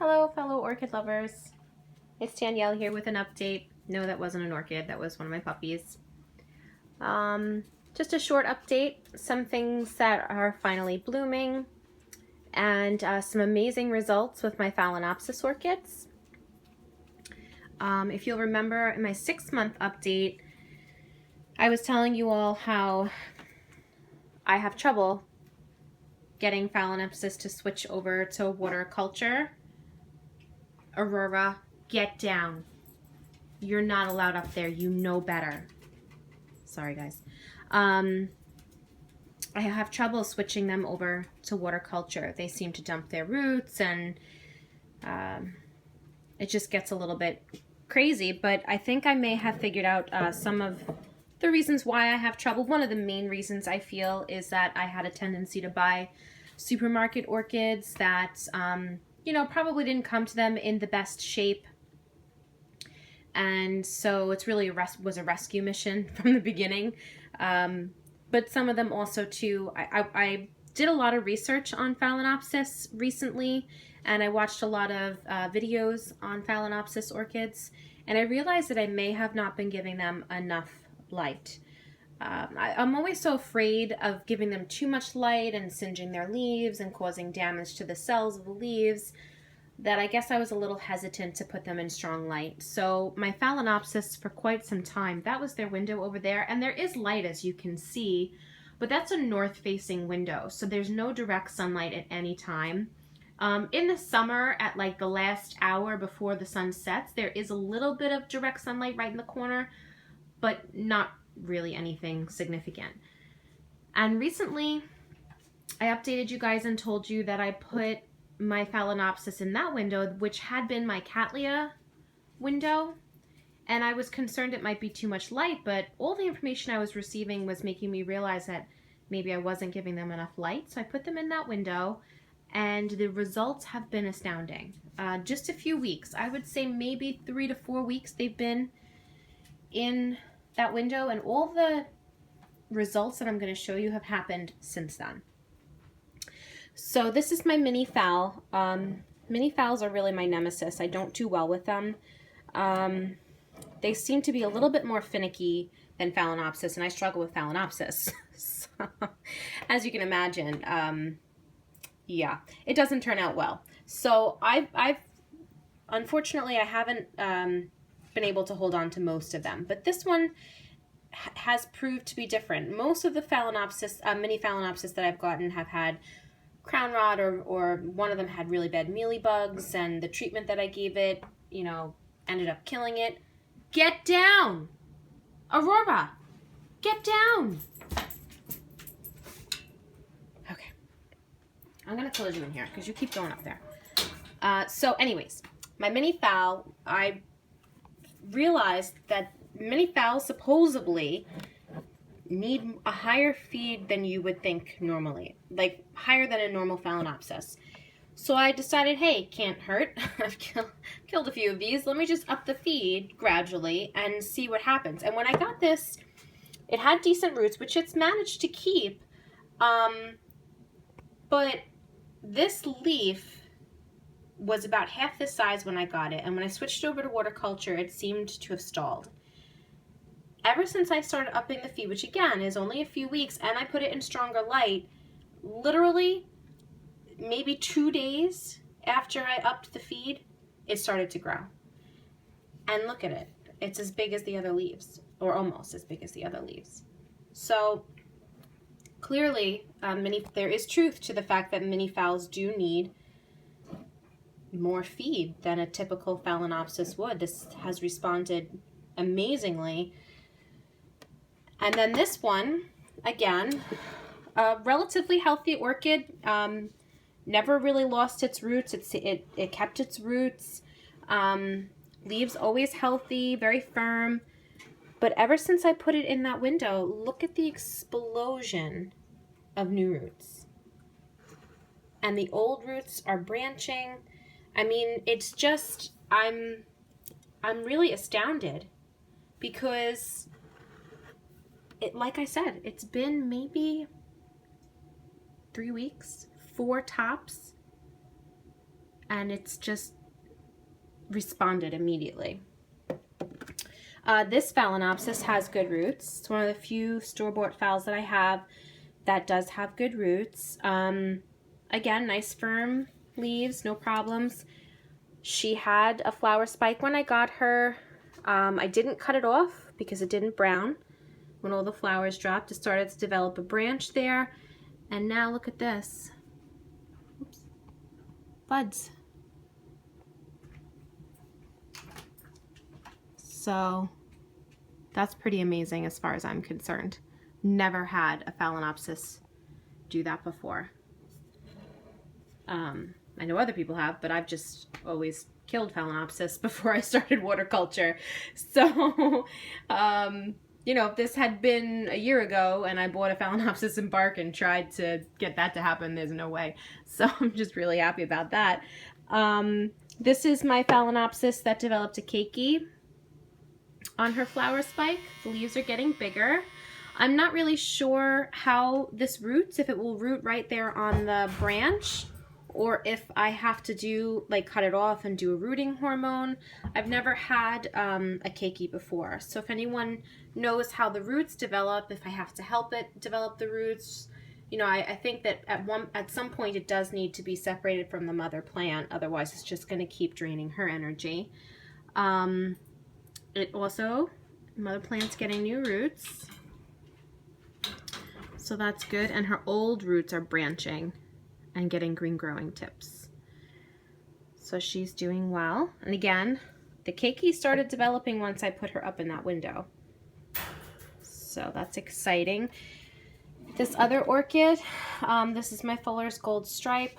Hello, fellow orchid lovers. It's Danielle here with an update. No, that wasn't an orchid. That was one of my puppies. Just a short update. Some things that are finally blooming and some amazing results with my Phalaenopsis orchids. If you'll remember in my 6-month update, I was telling you all how I have trouble getting Phalaenopsis to switch over to water culture. Aurora, get down. You're not allowed up there. You know better. Sorry, guys. I have trouble switching them over to water culture. They seem to dump their roots and it just gets a little bit crazy, but I think I may have figured out some of the reasons why I have trouble. One of the main reasons I feel is that I had a tendency to buy supermarket orchids that you know, probably didn't come to them in the best shape. And so it's really was a rescue mission from the beginning. But some of them also too, I did a lot of research on Phalaenopsis recently, and I watched a lot of videos on Phalaenopsis orchids, and I realized that I may have not been giving them enough light. I'm always so afraid of giving them too much light and singeing their leaves and causing damage to the cells of the leaves that I guess I was a little hesitant to put them in strong light. So my Phalaenopsis for quite some time, that was their window over there, and there is light as you can see, but that's a north-facing window, so there's no direct sunlight at any time. In the summer, at like the last hour before the sun sets, there is a little bit of direct sunlight right in the corner, but not really anything significant. And recently I updated you guys and told you that I put my Phalaenopsis in that window, which had been my Cattleya window, and I was concerned it might be too much light, but all the information I was receiving was making me realize that maybe I wasn't giving them enough light. So I put them in that window, and the results have been astounding. Just a few weeks, I would say maybe 3 to 4 weeks they've been in that window, and all the results that I'm going to show you have happened since then. So this is my mini phal. Mini phals are really my nemesis. I don't do well with them. They seem to be a little bit more finicky than Phalaenopsis, and I struggle with Phalaenopsis. So, as you can imagine, yeah, it doesn't turn out well. So unfortunately, I haven't been able to hold on to most of them, but this one has proved to be different. Most of the Phalaenopsis, mini Phalaenopsis that I've gotten have had crown rot, or one of them had really bad mealybugs, and the treatment that I gave it, you know, ended up killing it. Get down! Aurora! Get down! Okay. I'm gonna close you in here because you keep going up there. So anyways, my mini phal, I realized that mini phals supposedly need a higher feed than you would think normally, like higher than a normal Phalaenopsis. So I decided, hey, can't hurt. I've killed a few of these. Let me just up the feed gradually and see what happens. And when I got this, it had decent roots, which it's managed to keep. But this leaf was about half the size when I got it. And when I switched over to water culture, it seemed to have stalled. Ever since I started upping the feed, which again is only a few weeks, and I put it in stronger light, literally maybe 2 days after I upped the feed, it started to grow. And look at it. It's as big as the other leaves, or almost as big as the other leaves. So clearly, there is truth to the fact that mini phals do need more feed than a typical Phalaenopsis would. This has responded amazingly. And then this one, again, a relatively healthy orchid, never really lost its roots. It kept its roots. Leaves always healthy, very firm. But ever since I put it in that window, look at the explosion of new roots. And the old roots are branching. I mean, it's just, I'm really astounded because like I said, it's been maybe 3 weeks, 4 tops, and it's just responded immediately. This Phalaenopsis has good roots. It's one of the few store-bought phals that I have that does have good roots. Again, nice firm leaves, no problems. She had a flower spike when I got her. I didn't cut it off because it didn't brown. When all the flowers dropped, it started to develop a branch there. And now look at this. Oops. Buds. So that's pretty amazing as far as I'm concerned. Never had a Phalaenopsis do that before. I know other people have, but I've just always killed Phalaenopsis before I started waterculture. So, you know, if this had been a year ago and I bought a Phalaenopsis in bark and tried to get that to happen, there's no way. So I'm just really happy about that. This is my Phalaenopsis that developed a keiki on her flower spike. The leaves are getting bigger. I'm not really sure how this roots, if it will root right there on the branch, or if I have to do, like, cut it off and do a rooting hormone. I've never had a keiki before, so if anyone knows how the roots develop, if I have to help it develop the roots, you know, I think that at some point it does need to be separated from the mother plant, otherwise it's just going to keep draining her energy. It also, mother plant's getting new roots, so that's good, and her old roots are branching and getting green growing tips. So she's doing well. And again, the keiki started developing once I put her up in that window. So that's exciting. This other orchid, this is my Fuller's Gold Stripe.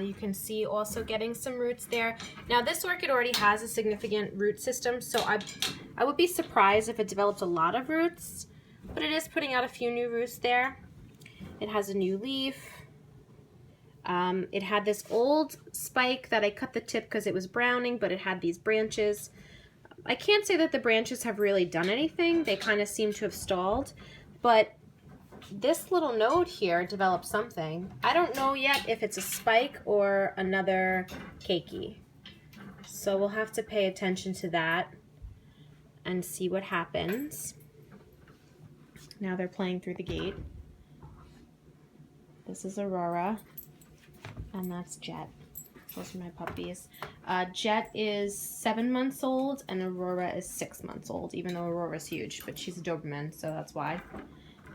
You can see also getting some roots there. Now this orchid already has a significant root system, so I would be surprised if it developed a lot of roots, but it is putting out a few new roots there. It has a new leaf. It had this old spike that I cut the tip because it was browning, but it had these branches. I can't say that the branches have really done anything. They kind of seem to have stalled, but this little node here developed something. I don't know yet if it's a spike or another keiki. So we'll have to pay attention to that and see what happens. Now they're playing through the gate. This is Aurora. And that's Jet. Those are my puppies. Jet is 7 months old and Aurora is 6 months old, even though Aurora's huge, but she's a Doberman, so that's why.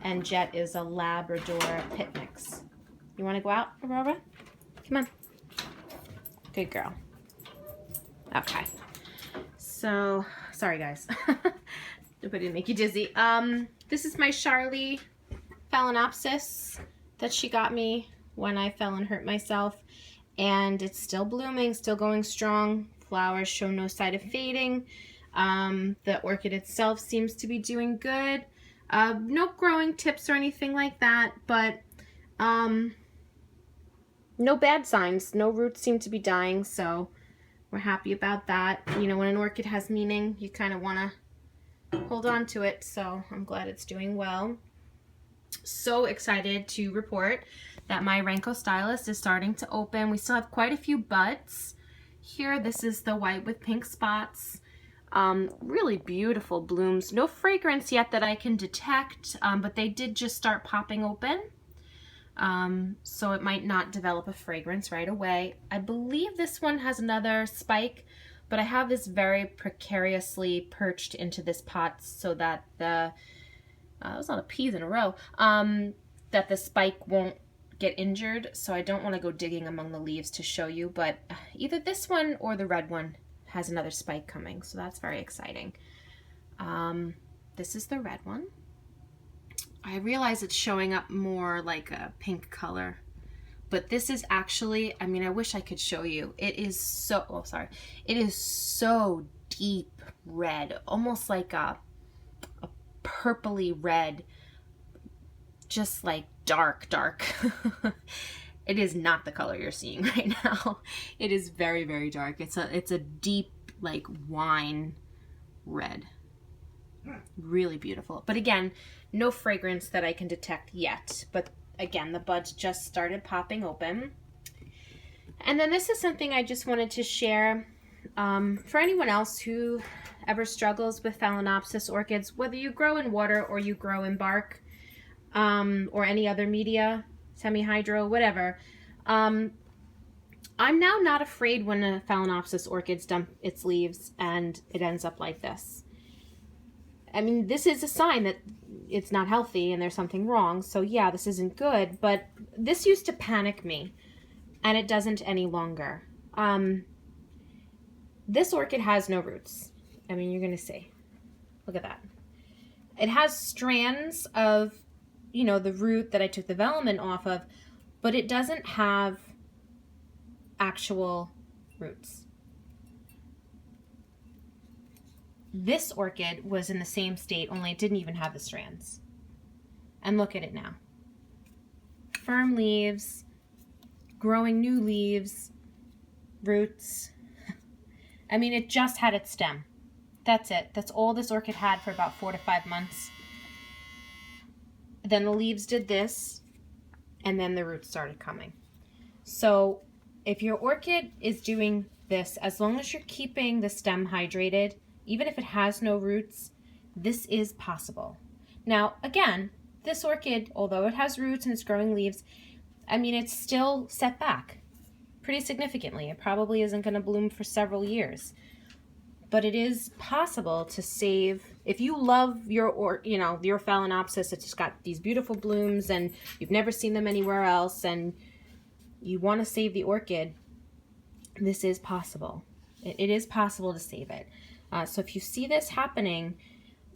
And Jet is a Labrador pit mix. You want to go out, Aurora? Come on. Good girl. Okay. So, sorry guys. Hope I didn't make you dizzy. This is my Charlie Phalaenopsis that she got me when I fell and hurt myself, and it's still blooming, still going strong. Flowers show no sign of fading. The orchid itself seems to be doing good. No growing tips or anything like that, but no bad signs. No roots seem to be dying, so we're happy about that. You know, when an orchid has meaning, you kind of want to hold on to it, so I'm glad it's doing well. So excited to report that my Rhyncostylis is starting to open. We still have quite a few buds here. This is the white with pink spots. Really beautiful blooms. No fragrance yet that I can detect, but they did just start popping open. So it might not develop a fragrance right away. I believe this one has another spike, but I have this very precariously perched into this pot so that the there's a lot of peas in a row, that the spike won't get injured, so I don't want to go digging among the leaves to show you, but either this one or the red one has another spike coming, so that's very exciting. This is the red one. I realize it's showing up more like a pink color, but this is actually, I mean, I wish I could show you. It is so, oh sorry, it is so deep red, almost like a purpley red, just like dark. It is not the color you're seeing right now. It is very, very dark. It's a deep, like, wine red. Really beautiful. But again, no fragrance that I can detect yet. But again, the buds just started popping open. And then this is something I just wanted to share for anyone else who ever struggles with Phalaenopsis orchids, whether you grow in water or you grow in bark, or any other media, semi-hydro, whatever. I'm now not afraid when a Phalaenopsis orchid dumps its leaves and it ends up like this. I mean, this is a sign that it's not healthy and there's something wrong. So yeah, this isn't good, but this used to panic me and it doesn't any longer. This orchid has no roots. I mean, you're going to see. Look at that. It has strands of, you know, the root that I took the velamen off of, but it doesn't have actual roots. This orchid was in the same state, only it didn't even have the strands. And look at it now. Firm leaves, growing new leaves, roots. I mean, it just had its stem. That's it. That's all this orchid had for about 4 to 5 months. Then the leaves did this, and then the roots started coming. So if your orchid is doing this, as long as you're keeping the stem hydrated, even if it has no roots, this is possible. Now, again, this orchid, although it has roots and it's growing leaves, I mean, it's still set back pretty significantly. It probably isn't going to bloom for several years. But it is possible to save, if you love your, your Phalaenopsis, it's just got these beautiful blooms and you've never seen them anywhere else and you want to save the orchid, this is possible. It is possible to save it. So if you see this happening,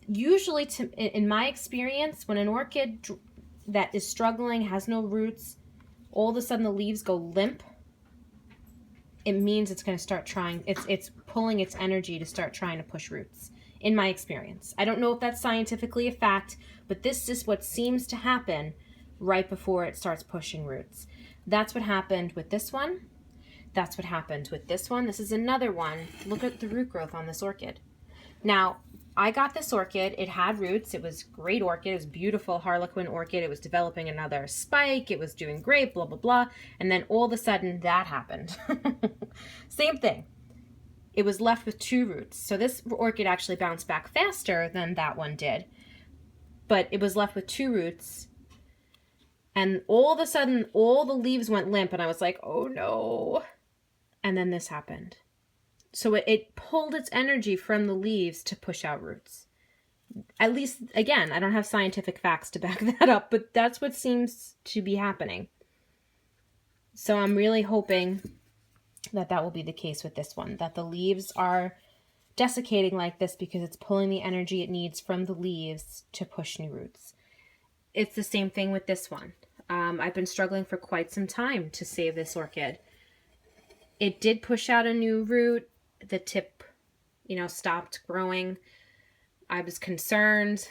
usually in my experience, when an orchid that is struggling, has no roots, all of a sudden the leaves go limp, it means it's going to start trying, it's pulling its energy to start trying to push roots, in my experience. I don't know if that's scientifically a fact, but this is what seems to happen right before it starts pushing roots. That's what happened with this one. That's what happened with this one. This is another one. Look at the root growth on this orchid. Now, I got this orchid. It had roots. It was great orchid. It was beautiful Harlequin orchid. It was developing another spike. It was doing great, blah, blah, blah. And then all of a sudden that happened. Same thing. It was left with 2 roots. So this orchid actually bounced back faster than that one did. But it was left with 2 roots. And all of a sudden, all the leaves went limp. And I was like, oh no. And then this happened. So it pulled its energy from the leaves to push out roots. At least, again, I don't have scientific facts to back that up, but that's what seems to be happening. So I'm really hoping that that will be the case with this one, that the leaves are desiccating like this because it's pulling the energy it needs from the leaves to push new roots. It's the same thing with this one. I've been struggling for quite some time to save this orchid. It did push out a new root. The tip, stopped growing. I was concerned.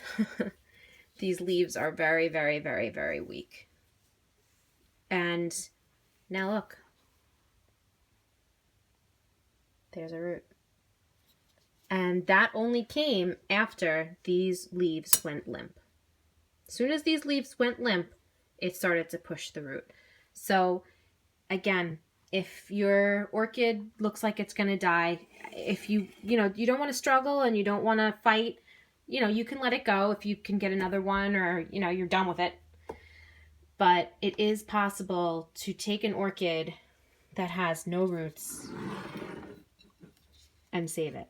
These leaves are very, very, very, very weak. And now look. There's a root. And that only came after these leaves went limp. As soon as these leaves went limp, it started to push the root. So, again, if your orchid looks like it's going to die, if you don't want to struggle and you don't want to fight, you can let it go if you can get another one or, you're done with it. But it is possible to take an orchid that has no roots and save it.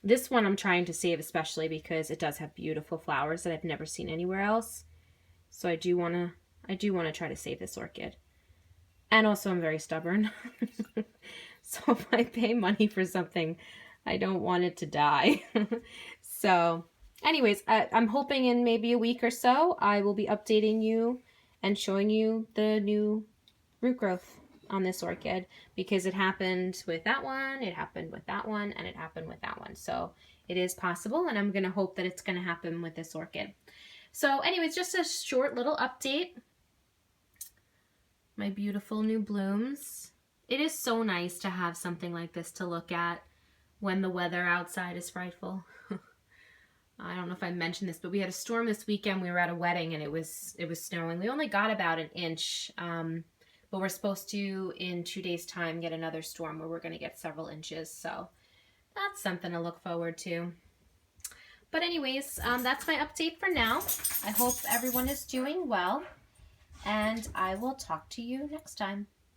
This one I'm trying to save especially because it does have beautiful flowers that I've never seen anywhere else. So I do want to try to save this orchid. And also I'm very stubborn. So if I pay money for something, I don't want it to die. So anyways, I'm hoping in maybe a week or so, I will be updating you and showing you the new root growth on this orchid, because it happened with that one, it happened with that one, and it happened with that one. So it is possible, and I'm going to hope that it's going to happen with this orchid. So anyways, just a short little update. My beautiful new blooms. It is so nice to have something like this to look at when the weather outside is frightful. I don't know if I mentioned this, but we had a storm this weekend. We were at a wedding and it was snowing. We only got about an inch, But we're supposed to, in 2 days' time, get another storm where we're going to get several inches. So that's something to look forward to. But anyways, that's my update for now. I hope everyone is doing well, and I will talk to you next time.